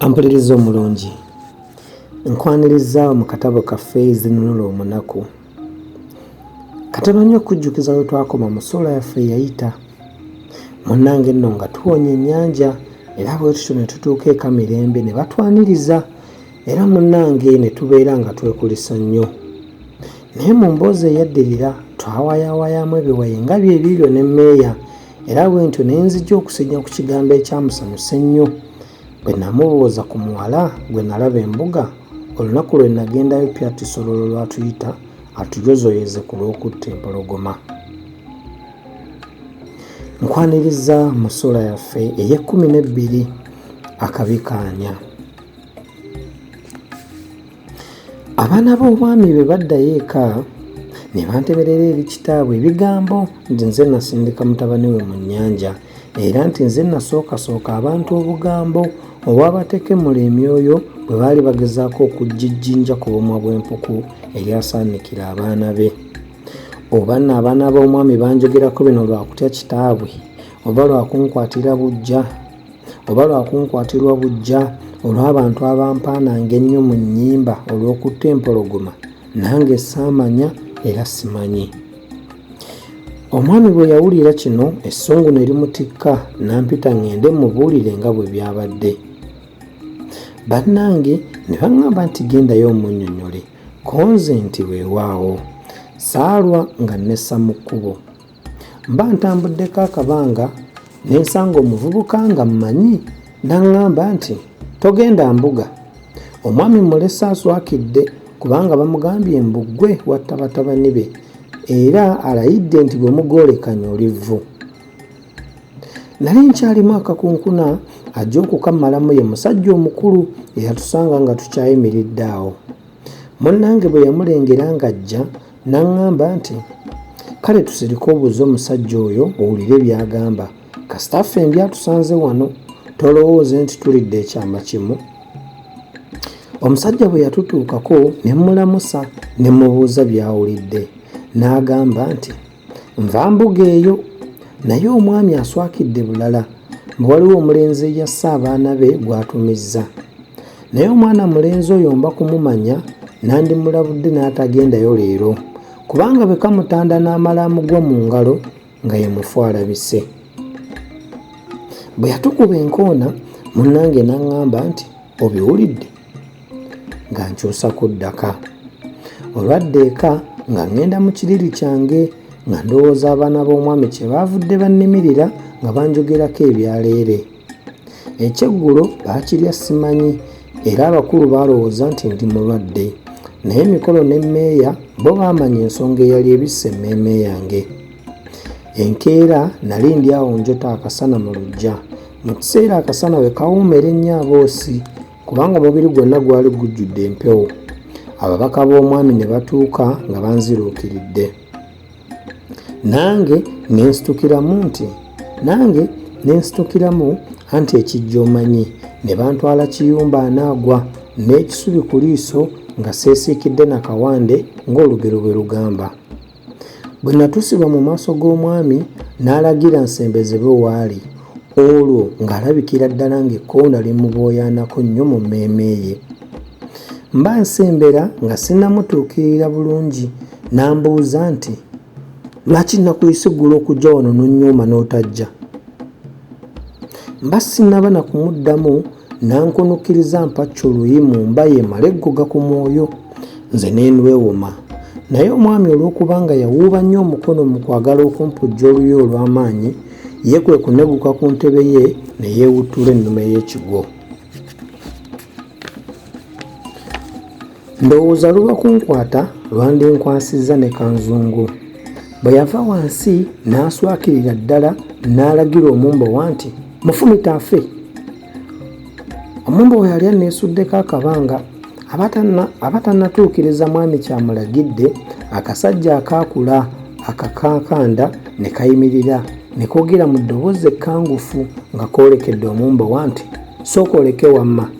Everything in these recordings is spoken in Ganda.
Mpuliriza omulungi, nkwaniriza mu katabo kaffe Zinunula Omunaku. Katono nnyo okujjukiza we twakoma mu ssuula yaffe eyayita. Munnange nno nga tuwonya ennyanja era bwe tutyo ne tutuuka eka mirembe ne batwaniriza era munnange ne tubeera nga twekulisa nnyo. Naye mu mboozi eyaddirira twawaayawaayamu ebiwayi nga byebiibyo n'emmeeya era bwe ntyo ne nzija okusinya ku kigambo ekyamusanyusa ennyo. Bwe namubuuza ku muwala gwe nalaba embuga olunaku lwe nagendayo Pyatisololo lwatuyita atujozoyeze ku lw'okutta empologoma. Nkwaniriza mu ssuula yaffe ey'e12 akabi kaanya. Abaana b'obwami bwe baddayo eka ne banteberera eri kitaabwe ebigambo nti nze nasindika mutabani we mu nnyanja era nti nze nasookasooka abantu obugambo obwabatekemula emyoyo bwe baali bagezaako okujjijjinja ku bumwa bw'empuku eryasaanikira abaana be. Oba nno abaana b'omwami banjogerako bino lwa kutya kitaabwe, oba lwa kunkwatira bujja, oba lwa kunkwatirwa bujja olw'abantu abampaananga ennyo mu nnyimba olw'okutta empologoma, nange saamanya era simanyi. Omwami bwe yawulira kino essungu ne limutikka nampita ngende mubuulire nga bwe byabadde. Bannange ne baŋŋamba nti gendayo omunnyonnyole konze nti weewaawo saalwa nga nessa mu kkubo. Mba ntambuddeko akabanga ne nsanga omuvubuka nga mmanyi n'aŋŋamba nti togenda mbuga, omwami mulese aswakidde kubanga bamugambye mbu ggwe watta batabani be era alayidde nti bwe mugoolekanya olivvu. Nali nkyalimu akakunkuna ajja okukammalamu ye musajja omukulu eyatusanga nga tukyayimiridde awo. Munnange bwe yamulengera ng'ajja n'aŋŋamba nti kale tusirike obuuze omusajja oyo owulire by'agamba kasita ffe byatusanze wano tolowooze nti tulidde ekyama kimu. Omusajja bwe yatutuukako ne mmulamusa ne mubuuza by'awulidde n'agamba nti nva mbuga eyo naye omwami aswakidde bulala bwe waliwo omulenzi eyasse abaana be gw'atumizza, naye omwana mulenzi oyo mba kumumanya nandimulabudde n'atagendayo leero kubanga bwe kamutanda n'amala amugwa mu ngalo nga ye mufu alabise. Bwe yatukuba enkoona munnange n'aŋŋamba nti obiwulidde, nga nkyusa kuddaka. Olwadda eka nga ŋŋenda mu kiriri kyange nga ndowooza abaana b'omwami kye baavudde bannimirira nga banjogerako ebyaleere. Ekyeggulo baakirya simanyi era abakulu baalowooza nti ndi mulwadde, naye emikolo n'emmeeya bo baamanya ensonga eyali ebisse emmeeme yange. Enkeera nali ndi awo njota akasana mu luggya. Mu kiseera akasana we kawuumera ennyo aboosi kubanga omubiri gwonna gwali gujjudde empewo. Ababaka b'omwami ne batuuka nga banziruukiridde. Nange ne nsitukiramu anti ekijja omanyi, ne bantwala kiyumba anaagwa n'ekisubi ku liiso nga seesiikidde na kawande ng'olugero bwe lugamba. Bwe natuusibwa mu maaso g'omwami n'alagira nsembezebwe waali, olwo ng'alabikira ddala ng'ekkonda limubooyaanako nnyo mu mmeeme ye. Mba nsembera nga sinnamutuukirira bulungi n'ambuuza nti lwaki nakuyise eggulo okujja wano n'onnyuma n'otajja? Mba sinnaba na kumuddamu n'ankunukkiriza mpacca oluyi mu mba yeemale eggoga ku mwoyo. Nze ne ndwewoma, naye omwami olw'okubanga yawuuba nnyo omukono mu kwagala okumpujja oluyi olw'amaanyi, ye kwe kuneguka ku ntebe ye ne yeewuttula ennume y'ekigo. Ndowooza luba kunkwata lwandinkwasizza ne kanzungu. Bwe yava wansi n'aswakirira ddala n'alagira omumbowa nti mufumita afe. Omumbowa yali aneesuddeko akabanga abatannatuukiriza mwami kyamulagidde, akasajja akaakula akakankanda ne kayimirira ne koogera mu ddoboozi ekkangufu nga koolekedde omumbowa nti sooka oleke wamma.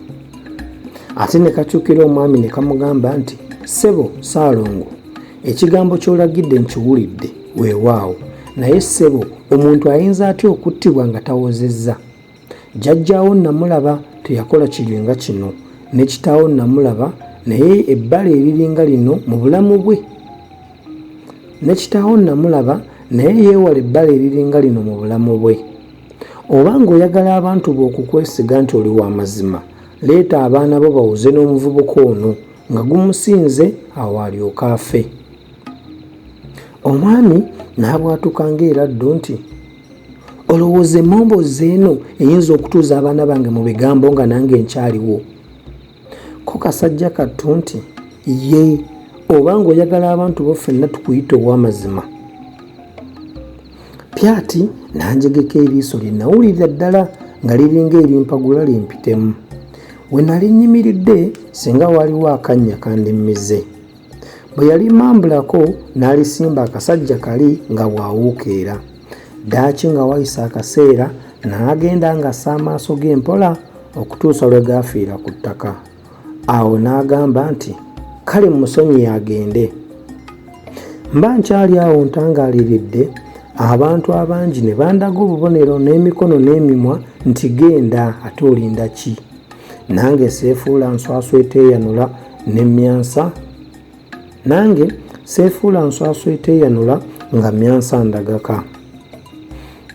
Ate ne kakyukira omwami ne kamugamba nti ssebo Saalongo, ekigambo ky'olagidde nkiwulidde weewaawo, naye ssebo omuntu ayinza atya okuttibwa nga tawozezza? jjajjaawo Namulaba teyakola kiringa kino, ne kitaawo Namulaba naye ebbala eriringa lino mu bulamu bwe. Ne kitaawo Namulaba naye yeewala ebbala eriringa lino mu bulamu bwe. Obanga oyagala abantu bo okukwesiga nti oli wa mazima, leeta abaana bo bawuze n'omuvubuka ono nga gumusinze awo alyoka afe. Omwami n'abwatuka ng'eraddo nti, olowooza emmombozi eno eyinza okutuuza abaana bange mu bigambo nga nange nkyaliwo? Ko kasajja kattu nti, ye, obanga oyagala abantu bo ffenna tukuyita ow'amazima. Pyati n'anjegeka eriiso lye nawulira ddala nga liringa erimpagula limpitemu. We nali nnyimiridde singa waliwo akannya kandimmize. Bwe yali mambulako n'alisimba akasajja kali nga bw'awuukeera. Ddaaki nga wayisa akaseera n'agenda ng'assa amaaso ge mpola okutuusa lwe gaafiira ku ttaka. Awo n'agamba nti, kale musonyi agende. Mba nkyali awo ntangaaliridde, abantu abangi ne bandaga obubonero n'emikono n'emimwa nti genda ate olinda ki? Nange seefuula nswaswa eteeyanula n'emmyansa. Nange seefuula nswaswa eteeyanula nga mmyansa ndagaka.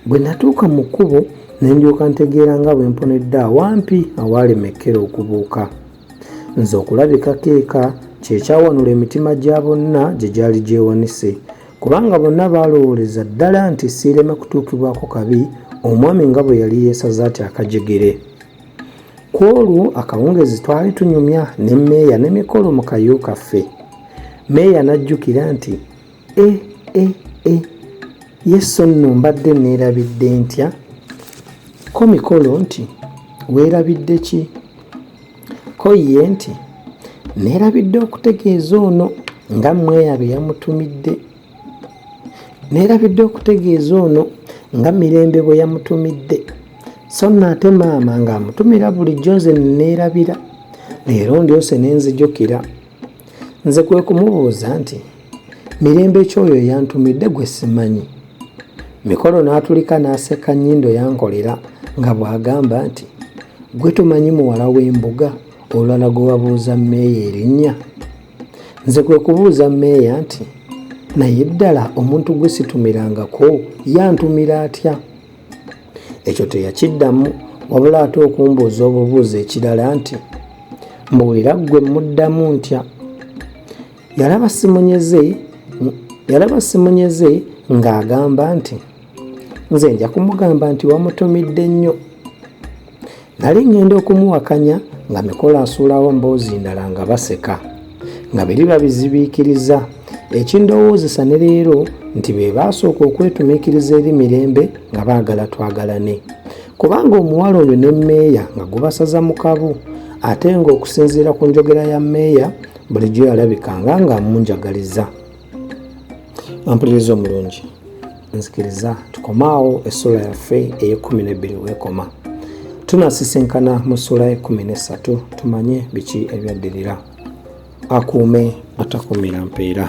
Bwe natuuka mu kkubo ne ndyoka ntegeera nga bwe mponedde awampi awaalemekkera okubuuka. Nze okulabikako eka kye kyawanula emitima gya bonna gye gyali gyewanise, kubanga bonna baalowooleza ddala nti siireme kutuukibwako kabi omwami nga bwe yali yeesaza ati akajegere. Ku olwo akawungezi twali tunyumya ne mmeeya n'emikolo mu kayu kaffe. Mmeeya n'ajjukira nti, yeso nno mbadde neerabidde ntya? Ko mikolo nti, weerabidde ki? Ko ye nti, neerabidde okutegeeza ono nga mweya bye yamutumidde. Neerabidde okutegeeza ono nga Mirembe bwe yamutumidde. So nno ate maama ng'amutumira bulijjo nze neerabira. Leero ndyose ne nzijukira. Nze kwe kumubuuza nti, Mirembe ky'oyo yantumidde gwe simanyi? Mikolo n'atulika n'aseka nnyindo yankolera nga bw'agamba nti, gwe tumanyi muwala w'embuga olulala gwe wabuuza mmeeya erinnya? Nze kwe kubuuza mmeeya nti, naye ddala omuntu gwe situmirangako yantumira atya? Ekyo teyakiddamu, wabula ate okumbuuza obubuuza ekirala nti, mbuulira ggwe muddamu ntya? Yalaba simunyeze ng'agamba nti, nze nja kumugamba nti wamutumidde nnyo. Nali ngenda okumuwakanya nga Mikolo asuulawo mboozi ndala nga baseka, nga biri babizibiikiriza. Ekindowoozesa ne leero nti be baasooka okwetumiikiriza eri Mirembe nga baagala twagalane, kubanga omuwala oyo ne mmeeya nga gubasaza mu kabu, ate ng'okusinziira ku njogera ya mmeeya bulijjo yalabikanga ng'amunjagaliza. Ampuliriza omulungi, nzikiriza tukomaawo essula yaffe ey'e12 w'ekoma. Tunasisinkana mu ssula y'e13 tumanye biki ebyaddirira. Akuume atakumira mpeera.